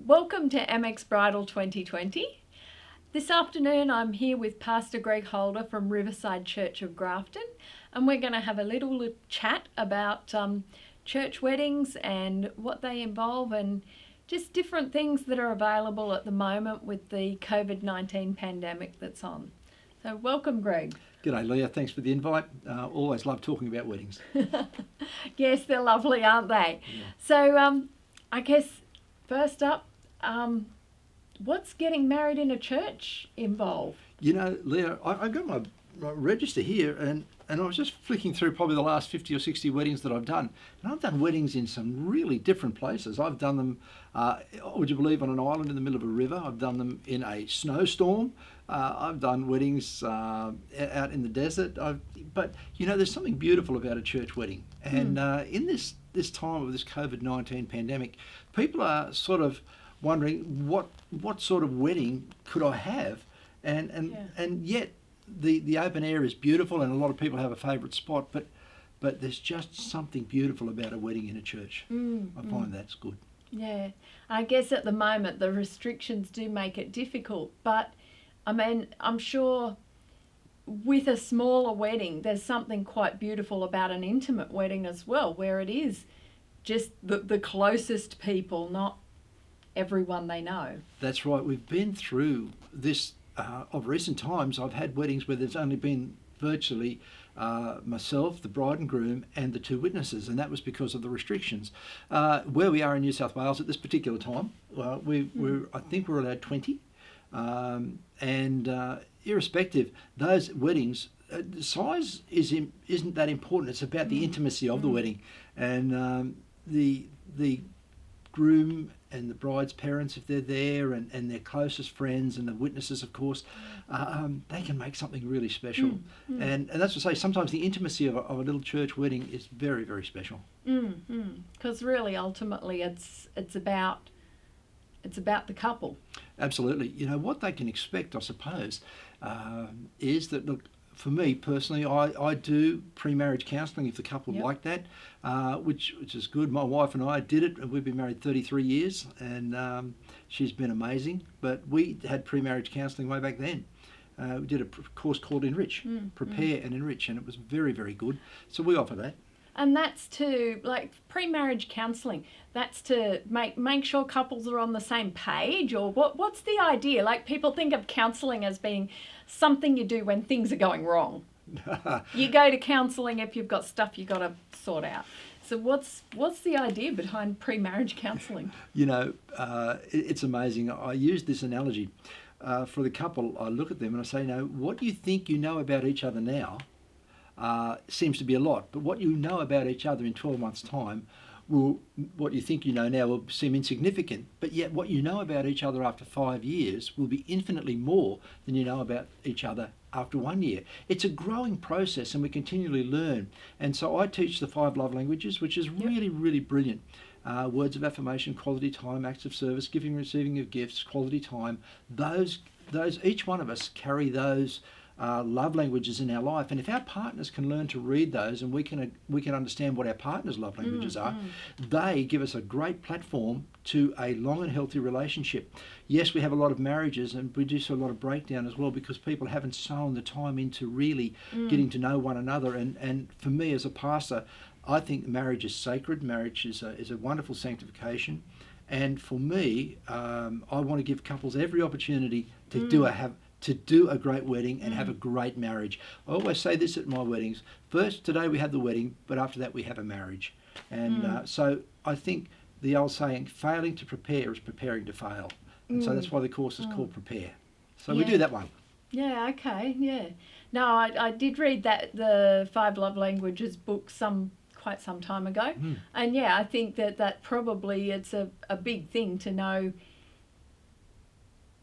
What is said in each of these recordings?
Welcome to MX Bridal 2020. This afternoon I'm here with Pastor Greg Holder from Riverside Church of Grafton, and we're going to have a little chat about church weddings and what they involve and just different things that are available at the moment with the COVID-19 pandemic that's on. So welcome, Greg. G'day, Leah. Thanks for the invite. Always love talking about weddings. Yes, they're lovely, aren't they? Yeah. So I guess first up, what's getting married in a church involve? You know, Leah, I got my register here and I was just flicking through probably the last 50 or 60 weddings that I've done. And I've done weddings in some really different places. I've done them, would you believe, on an island in the middle of a river. I've done them in a snowstorm. I've done weddings out in the desert. But, you know, there's something beautiful about a church wedding. And in this time of this COVID-19 pandemic, people are sort of wondering what sort of wedding could I have, and yet the open air is beautiful, and a lot of people have a favourite spot, but there's just something beautiful about a wedding in a church. I find that's good. Yeah, I guess at the moment the restrictions do make it difficult, but I mean, I'm sure with a smaller wedding there's something quite beautiful about an intimate wedding as well, where it is just the closest people, not everyone they know. That's right. We've been through this of recent times. I've had weddings where there's only been virtually myself, the bride and groom, and the two witnesses, and that was because of the restrictions. Where we are in New South Wales at this particular time, I think we're allowed 20, and irrespective, those weddings, size isn't that important. It's about the intimacy of the wedding, and the groom and the bride's parents, if they're there, and their closest friends and the witnesses, of course, they can make something really special. And that's to say, sometimes the intimacy of a little church wedding is very, very special. Because really, ultimately, it's about the couple. Absolutely. You know, what they can expect, I suppose, is that, look, for me personally, I do pre-marriage counselling if the couple like that, which is good. My wife and I did it, and we've been married 33 years, and she's been amazing. But we had pre-marriage counselling way back then. We did a course called Enrich, Prepare and Enrich, and it was very, very good. So we offer that. And that's to, like, pre-marriage counselling, that's to make sure couples are on the same page, or what's the idea? Like, people think of counselling as being something you do when things are going wrong. You go to counselling if you've got stuff you got to sort out. So what's the idea behind pre-marriage counselling? You know, it's amazing. I use this analogy for the couple. I look at them and I say, what do you think you know about each other now? Seems to be a lot, but what you know about each other in 12 months' time what you think you know now will seem insignificant, but yet what you know about each other after 5 years will be infinitely more than you know about each other after 1 year. It's a growing process, and we continually learn. And so I teach the 5 love languages, which is really, really brilliant. Words of affirmation, quality time, acts of service, giving and receiving of gifts, quality time. Those each one of us carry those love languages in our life, and if our partners can learn to read those, and we can understand what our partners' love languages are, they give us a great platform to a long and healthy relationship. Yes, we have a lot of marriages, and we do see a lot of breakdown as well, because people haven't sown the time into really getting to know one another. And for me as a pastor, I think marriage is sacred. Marriage is a wonderful sanctification. And for me, I want to give couples every opportunity to do a great wedding and have a great marriage. I always say this at my weddings: first, today we have the wedding, but after that we have a marriage. And so I think the old saying, failing to prepare is preparing to fail. And so that's why the course is called Prepare. So we do that one. Yeah, okay, yeah. No, I did read the 5 Love Languages book quite some time ago. And yeah, I think that probably it's a big thing to know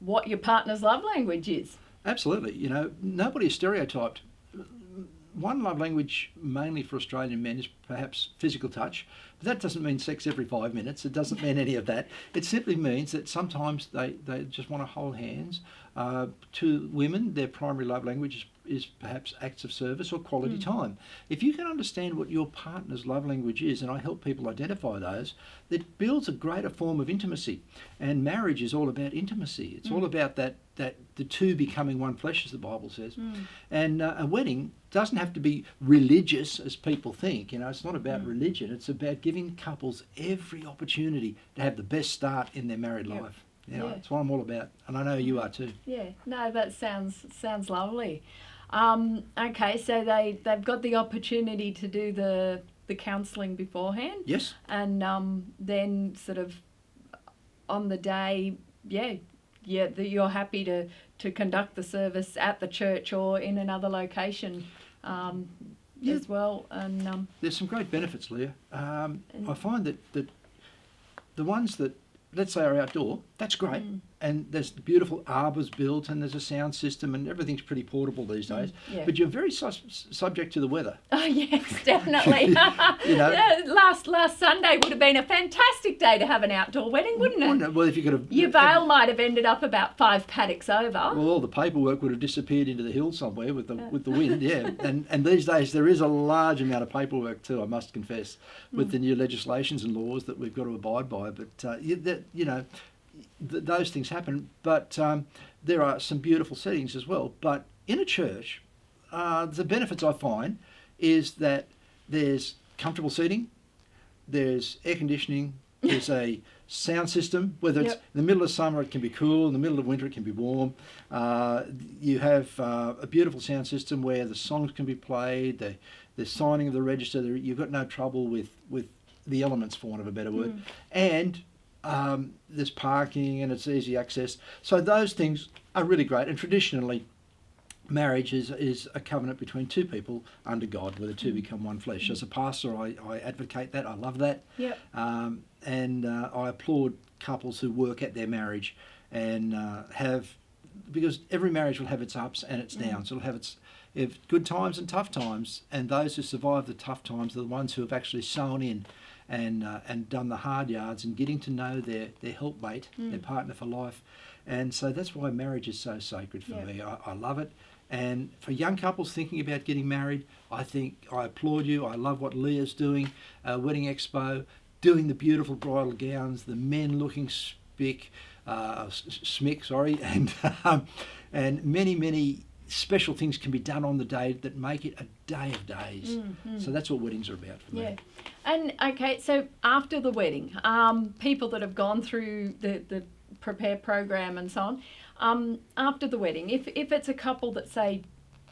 what your partner's love language is. Absolutely. You know, nobody is stereotyped. One love language mainly for Australian men is perhaps physical touch, But that doesn't mean sex every 5 minutes. It doesn't mean any of that. It simply means that sometimes they just want to hold hands. To women, their primary love language is perhaps acts of service or quality time. If you can understand what your partner's love language is, and I help people identify those, it builds a greater form of intimacy. And marriage is all about intimacy. It's all about that the two becoming one flesh, as the Bible says. And a wedding doesn't have to be religious, as people think. You know, it's not about religion. It's about giving couples every opportunity to have the best start in their married life. You know, that's what I'm all about, and I know you are too. Yeah, no, that sounds lovely. Okay, so they've got the opportunity to do the counselling beforehand. Yes. And then sort of on the day, you're happy to conduct the service at the church or in another location as well. And there's some great benefits, Leah. I find that the ones that, let's say, are outdoor, that's great. And there's beautiful arbours built, and there's a sound system, and everything's pretty portable these days. Yeah. But you're very subject to the weather. Oh yes, definitely. You know, last Sunday would have been a fantastic day to have an outdoor wedding, wouldn't it? Well, if you could have, your veil might have ended up about 5 paddocks over. Well, all the paperwork would have disappeared into the hills somewhere with the wind. Yeah, and these days there is a large amount of paperwork too, I must confess, with the new legislations and laws that we've got to abide by. But those things happen. But there are some beautiful settings as well. But in a church, the benefits I find is that there's comfortable seating, there's air conditioning, there's a sound system, whether it's in the middle of summer it can be cool, in the middle of winter it can be warm. You have a beautiful sound system where the songs can be played, the signing of the register, you've got no trouble with the elements, for want of a better word. And there's parking and it's easy access. So those things are really great. And traditionally, marriage is a covenant between two people under God, where the two become one flesh. As a pastor, I advocate that. I love that. Yep. And I applaud couples who work at their marriage and because every marriage will have its ups and its downs. It'll have its good times and tough times, and those who survive the tough times are the ones who have actually sown in and done the hard yards and getting to know their helpmate, their partner for life. And so that's why marriage is so sacred for me. I love it. And for young couples thinking about getting married, I applaud you. I love what Leah's doing, Wedding Expo, doing the beautiful bridal gowns, the men looking smick, and many special things can be done on the day that make it a day of days. So that's what weddings are about for me. Yeah. And okay, so after the wedding, people that have gone through the Prepare program and so on, after the wedding, if it's a couple that say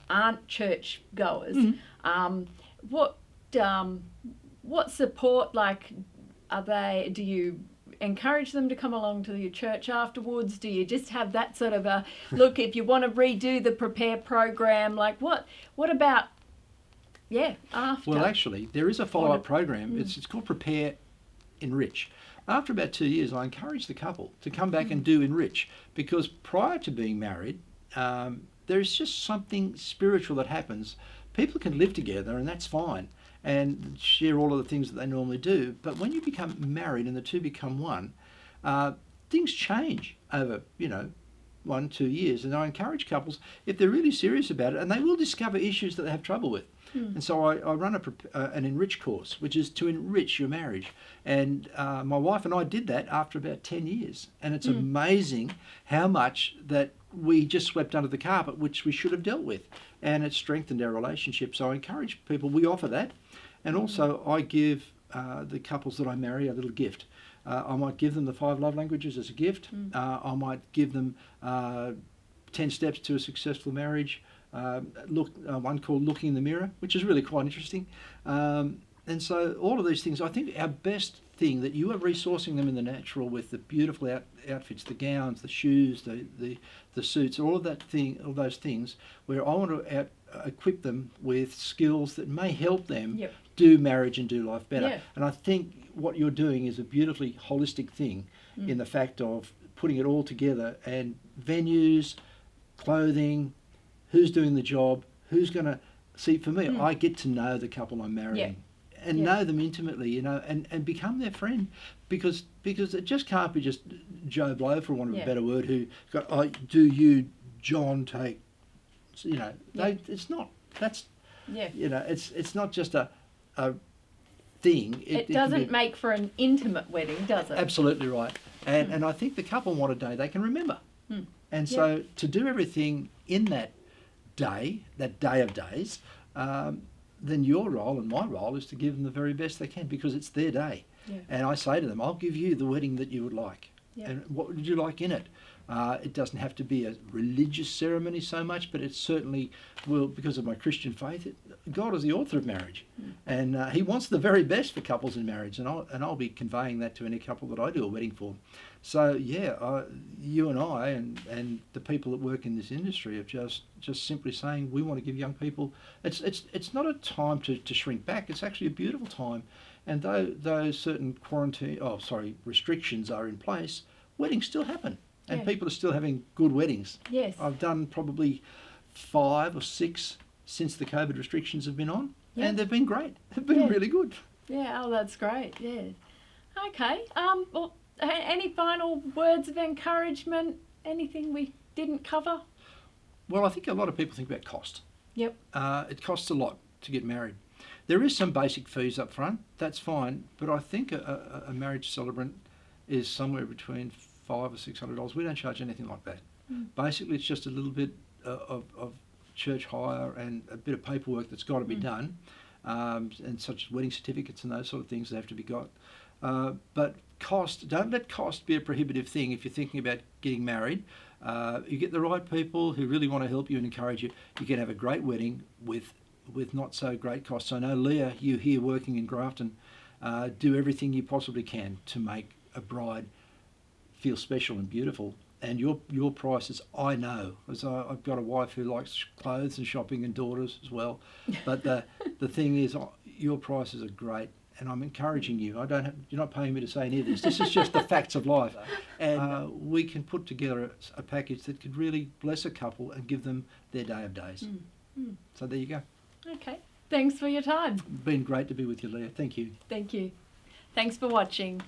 aren't church goers, what support, like, do you encourage them to come along to your church afterwards? Do you just have that sort of a look, if you want to redo the Prepare program, like what about after? Well, actually, there is a follow-up program. It's called Prepare Enrich. After about 2 years, I encourage the couple to come back and do Enrich, because prior to being married, there's just something spiritual that happens. People can live together, and that's fine, and share all of the things that they normally do. But when you become married and the two become one, things change over, 1-2 years. And I encourage couples, if they're really serious about it, and they will discover issues that they have trouble with. And so I run an Enrich course, which is to enrich your marriage. And my wife and I did that after about 10 years. And it's amazing how much that we just swept under the carpet, which we should have dealt with. And it strengthened our relationship. So I encourage people, we offer that. And also I give the couples that I marry a little gift. I might give them the 5 love languages as a gift. I might give them 10 steps to a successful marriage. One called Looking in the Mirror, which is really quite interesting. And so all of these things, I think our best thing, that you are resourcing them in the natural with the beautiful outfits, the gowns, the shoes, the suits, all those things, where I want to equip them with skills that may help them do marriage and do life better. Yeah. And I think what you're doing is a beautifully holistic thing in the fact of putting it all together, and venues, clothing, who's doing the job, who's going to... See, for me, I get to know the couple I'm marrying. and know them intimately, you know, and become their friend, because it just can't be just Joe Blow, for want of a better word, who got, oh, do you, John, take, you know, it's not, that's, you know, it's not just a thing. It doesn't make for an intimate wedding, does it? Absolutely right. And I think the couple want a day they can remember. And so to do everything in that day of days, then your role and my role is to give them the very best they can, because it's their day. And I say to them, I'll give you the wedding that you would like. And what would you like in it? It doesn't have to be a religious ceremony so much, but it certainly will, because of my Christian faith. God is the author of marriage, and He wants the very best for couples in marriage, and I'll be conveying that to any couple that I do a wedding for. So you and I and the people that work in this industry are just simply saying we want to give young people. It's not a time to shrink back. It's actually a beautiful time, and though certain restrictions are in place, weddings still happen. And people are still having good weddings. Yes. I've done probably 5 or 6 since the COVID restrictions have been on, and they've been great. They've been really good. Yeah, oh, that's great. Yeah. Okay. Well, any final words of encouragement? Anything we didn't cover? Well, I think a lot of people think about cost. Yep. It costs a lot to get married. There is some basic fees up front. That's fine, but I think a marriage celebrant is somewhere between $500 or $600. We don't charge anything like that. Basically, it's just a little bit of church hire and a bit of paperwork that's got to be done, and such as wedding certificates and those sort of things that have to be got. But cost, don't let cost be a prohibitive thing if you're thinking about getting married. You get the right people who really want to help you and encourage you, you can have a great wedding with not so great costs. I know, Leah, you here working in Grafton, do everything you possibly can to make a bride feel special and beautiful, and your prices, I know, as I've got a wife who likes clothes and shopping and daughters as well, but the thing is, your prices are great, and I'm encouraging you. You're not paying me to say any of this. This is just the facts of life, and we can put together a package that could really bless a couple and give them their day of days. So there you go. Okay. Thanks for your time. Been great to be with you, Leah. Thank you. Thank you. Thanks for watching.